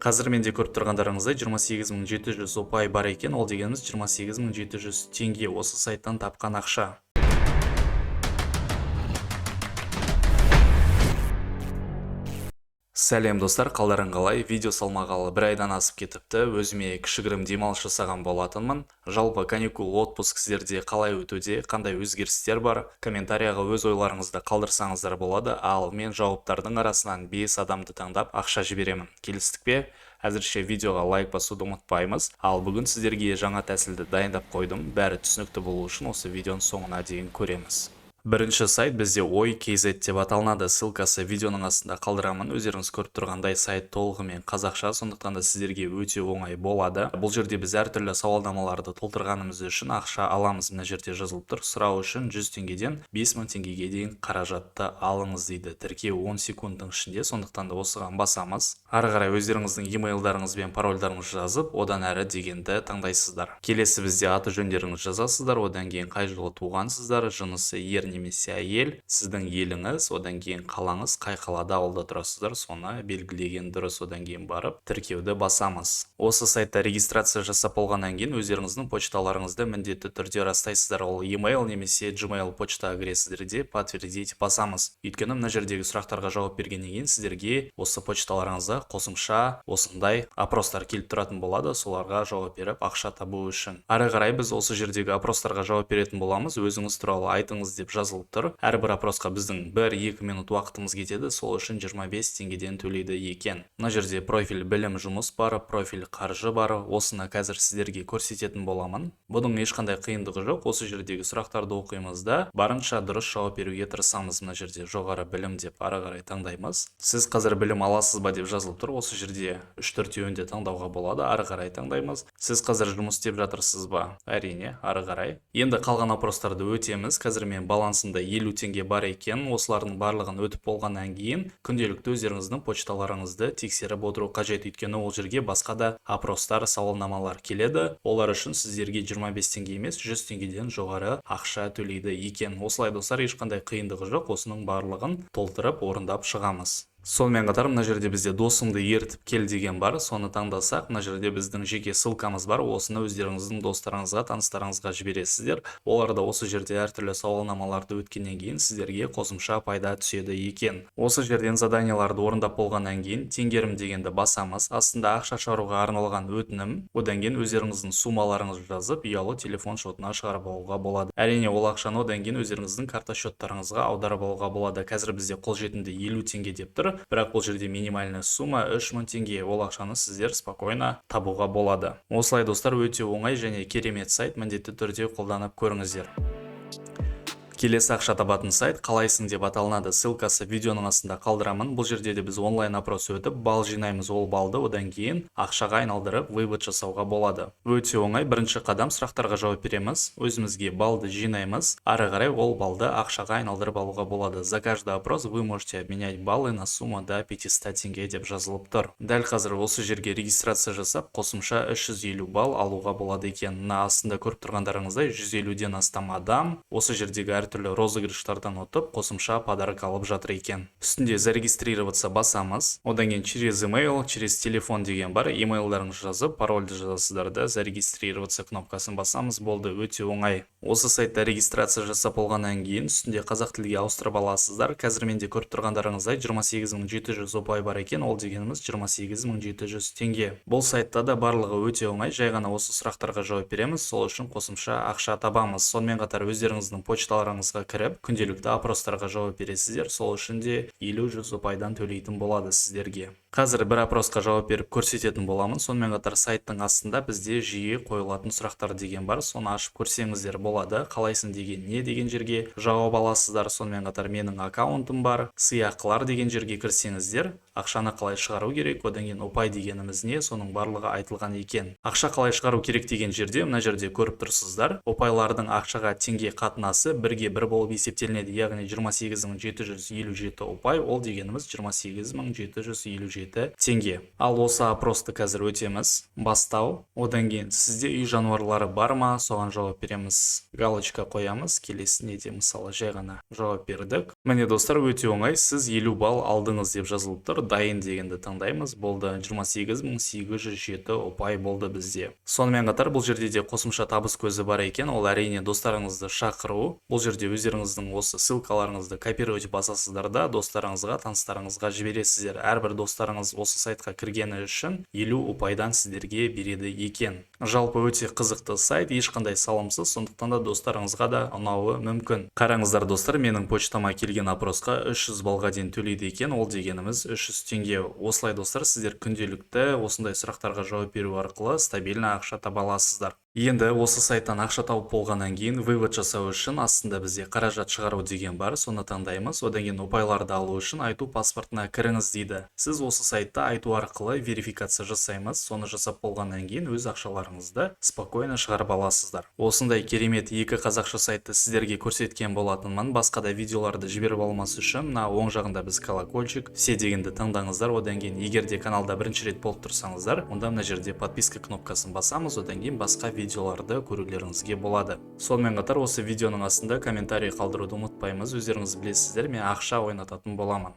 Қазір менде көріп тұрғандарыңыздай 28.700 ұпай бар екен, ол дегеніміз 28.700 теңге осы сайттан тапқан ақша. Сәлем достар, қалдарың қалай? Видео салмағалы бір айдан асып кетіпті. Өзіме кішігірім демалыс жасаған болатынмын. Жалпы каникул отпуск сіздерде қалай өтуде, қандай өзгерістер бар? Комментарияға өз ойларыңызды қалдырсаңыздар болады, ал мен жауаптардың арасынан 5 адамды таңдап ақша жіберемін. Келістік пе? Әзірше видеоға лайк басуды ұмытпаймыз. Ал бүгін сіздерге жаңа тәсілді дайындап қойдым. Бәрі түсінікті болу үшін осы видеоның соңына дейін көреміз. Бірінші сайт бізде ой.kz деп аталынады. Ссылкасы видеоның астында қалдырамын. Өздеріңіз көріп тұрғандай сайт толығымен қазақша, сондықтан да сіздерге өте оңай болады. Бұл жерде біз әртүрлі сауалнамаларды толтырғанымыз үшін ақша аламыз. Мына жерде жазылып тұр. Сұрау үшін 100 теңгеден 5000 теңгеге дейін қаражатты алыңыз дейді. Тіркеу 10 секундтың ішінде, сондықтан да осыған басамыз. Ары қарай өздеріңіздің емейлдарыңыз бен парольдарыңызды жазып, одан әрі дегенді таңдайсыздар. Келесі бізде аты жөндеріңізді жазасыздар, одан кейін қай жылы туғансыздар, жынысы ер немесе әйел, сіздің еліңіз, одан кейін қалаңыз, қай қалада ауылда тұрасыздар, соны белгілеген дұрыс. Одан кейін барып тіркеуді басамыз. Осы сайтта регистрация жасап болғаннан кейін өздеріңіздің почталарыңызды міндетті түрде растайсыздар. Ол email немесе Gmail почтаға кіресіздер де подтвердить басамыз. Өйткені мына жердегі сұрақтарға жауап бергеннен кейін сіздерге осы почталарыңызға қосымша осындай опростар келіп тұратын болады, соларға жауап беріп ақша табу үшін. Ары қарай біз осы жердегі опростарға жауап беретін боламыз. Өзіңіз туралы айтыңыз деп жазылып тұр. Әрбір опросқа біздің 1-2 минут уақытымыз кетеді, сол үшін 25 теңгеден төлейді екен. Мына жерде профиль білім жұмыс бар, профиль қаржы бар. Осыны қазір сіздерге көрсететін боламын. Бұның ешқандай қиындығы жоқ. Осы жердегі сұрақтарды оқимыз да барынша дұрыс жауап беруге тырысамыз. Мына жерде жоғары білім деп ары қарай таңдаймыз. Сіз қазір білім аласыз ба деп жазылып тұр. Осы жерде 3-4-еуінде таңдауға болады. Ары қарай таңдаймыз. Сіз қазір жұмыс істеп жатырсыз ба? Әрине, ары қарай. Енді қалған опростарды өтеміз. Қазір мен балансында 50 теңге бар екен. Осылардың барлығын өтіп болғаннан кейін күнделікті өздеріңіздің почталарыңызды тексеріп отыру қажет. Өйткені ол жерге басқа да опростар, сауалнамалар келеді. Олар үшін сіздерге 25 теңге емес 100 теңгеден жоғары ақша төлейді екен. Осылай достар, ешқандай қиындығы жоқ. Осының барлығын толтырып орындап шығамыз. Сонымен қатар мына жерде бізде досыңды ертіп кел деген бар. Соны таңдасақ, мына жерде біздің жеке ссылкамыз бар. Осыны өздеріңіздің достарыңызға, таныстарыңызға жібересіздер. Олар да осы жерде әртүрлі сауалнамаларды өткеннен кейін сіздерге қосымша пайда түседі екен. Осы жерден заданияларды орындап болғаннан кейін теңгерім дегенді басамыз. Астында ақша шығаруға арналған өтінім. Одан кейін өздеріңіздің суммаларыңызды жазып, ұялы телефон шотына шығарып алуға болады. Әрине, ол ақшаны одан кейін өздеріңіздің карта счеттарыңызға аударып алуға болады. Қазір бізде қолжетімді 50 теңге деп тұр. Бірақ бұл жерде минимальная сумма 3000 теңге. Ол ақшаны сіздер спокойно табуға болады. Осылай достар, өте оңай және керемет сайт. Міндетті түрде қолданып көріңіздер. Келесі ақша табатын сайт қалайсың деп аталынады. Ссылкасы видеоның астында қалдырамын. Бұл жерде де біз онлайн опрос өтіп, балл жинаймыз. Ол балды одан кейін ақшаға айналдырып, вывод жасауға болады. Өте оңай. Бірінші қадам сұрақтарға жауап береміз. Өзімізге балды жинаймыз. Ары қарай ол балды ақшаға айналдырып алуға болады. За каждый опрос вы можете обменять баллы на сумму до 500 теңге деп жазылып тұр. Дәл қазір осы жерге регистрация жасап, қосымша 350 балл алуға болады екен. Мына астында көріп тұрғандарыңыздай 150-ден астам адам осы жердегі әртүрлі розыгрыштардан өтіп, қосымша подарок алып жатыр екен. Үстінде зарегистрироваться басамыз. Одан кейін через email, через телефон деген бар. Емейлдарыңызды жазып, парольді жазасыздар да зарегистрироваться кнопкасын басамыз. Болды, өте оңай. Осы сайтта регистрация жасап болғаннан кейін үстінде қазақ тілге ауыстырып аласыздар. Қазір менде көріп тұрғандарыңыздай 28700 ұпай бар екен. Ол дегеніміз 28700 теңге. Бұл сайтта да барлығы өте оңай. Жай ғана осы сұрақтарға жауап береміз. Сол үшін қосымша ақша табамыз. Сонымен қатар өздеріңіздің почталарыңызға кіріп, күнделікті опростарға жауап бересіздер. Сол үшін де 50-100 ұпайдан төлейтін болады сіздерге. Қазір бір опросқа жауап беріп көрсететін боламын. Сонымен қатар сайттың астында бізде жиі қойылатын сұрақтар деген бар. Соны ашып көрсеңіздер болады. Қалайсың деген не деген жерге жауап аласыздар. Сонымен қатар менің аккаунтым бар. Сыйақылар деген жерге кірсеңіздер, ақшаны қалай шығару керек, одан кейін ұпай дегеніміз не, соның барлығы айтылған екен. Ақша қалай шығару керек деген жерде, мына жерде көріп тұрсыздар. Ұпайлардың ақшаға теңге қатынасы 1 теңге бір болып есептелінеді, яғни 28757 ұпай, ол дегеніміз 28757 теңге. Ал осы опросты қазір өтеміз. Бастау. Одан кейін сізде үй жануарлары бар ма? Соған жауап береміз. Галочка қоямыз. Келесіне де мысалы жай ғана жауап бердік. Міне достар, өте оңай. Сіз 50 балл алдыңыз деп жазылып тұр. Дайын дегенді таңдаймыз. Болды, 28807 ұпай болды бізде. Сонымен қатар бұл жерде де қосымша табыс көзі бар екен. Ол әрине достарыңызды шақыру. Бұл жерде өздеріңіздің осы ссылкаларыңызды копировать басасыздар да достарыңызға, таныстарыңызға жібересіздер. Әрбір достарыңыз осы сайтқа кіргені үшін 50 ұпайдан сіздерге береді екен. Жалпы өте қызықты сайт, ешқандай салымсыз, сондықтан да достарыңызға да ұнауы мүмкін. Қараңыздар достар, менің почтама келген опросқа 300 балға дейін төлейді екен, ол дегеніміз 300 теңге. Осылай достар, сіздер күнделікті осындай сұрақтарға жауап беру арқылы стабильно ақша таба аласыздар. Енді осы сайттан ақша тауып болғаннан кейін вывод жасау үшін астында бізде қаражат шығару деген бар, соны таңдаймыз. Одан кейін ұпайларды алу үшін айту паспортына кіріңіз дейді. Сіз осы сайтта айту арқылы верификация жасаймыз, соны жасап болғаннан кейін өз ақшаларыңызды спокойно шығарып аласыздар. Осындай керемет екі қазақша сайтты сіздерге көрсеткен болатынмын. Басқа да видеоларды жіберіп алмас үшін мына оң жағында біз колокольчик, все дегенді таңдаңыздар. Одан кейін егер де каналда бірінші рет болып тұрсаңыздар, онда мына жерде подписка кнопкасын басамыз, одан кейін басқа видеоларды көрулеріңізге болады. Сонымен қатар осы видеоның астында комментарий қалдыруды ұмытпаймыз. Өздеріңіз білесіздер, мен ақша ойнататын боламын.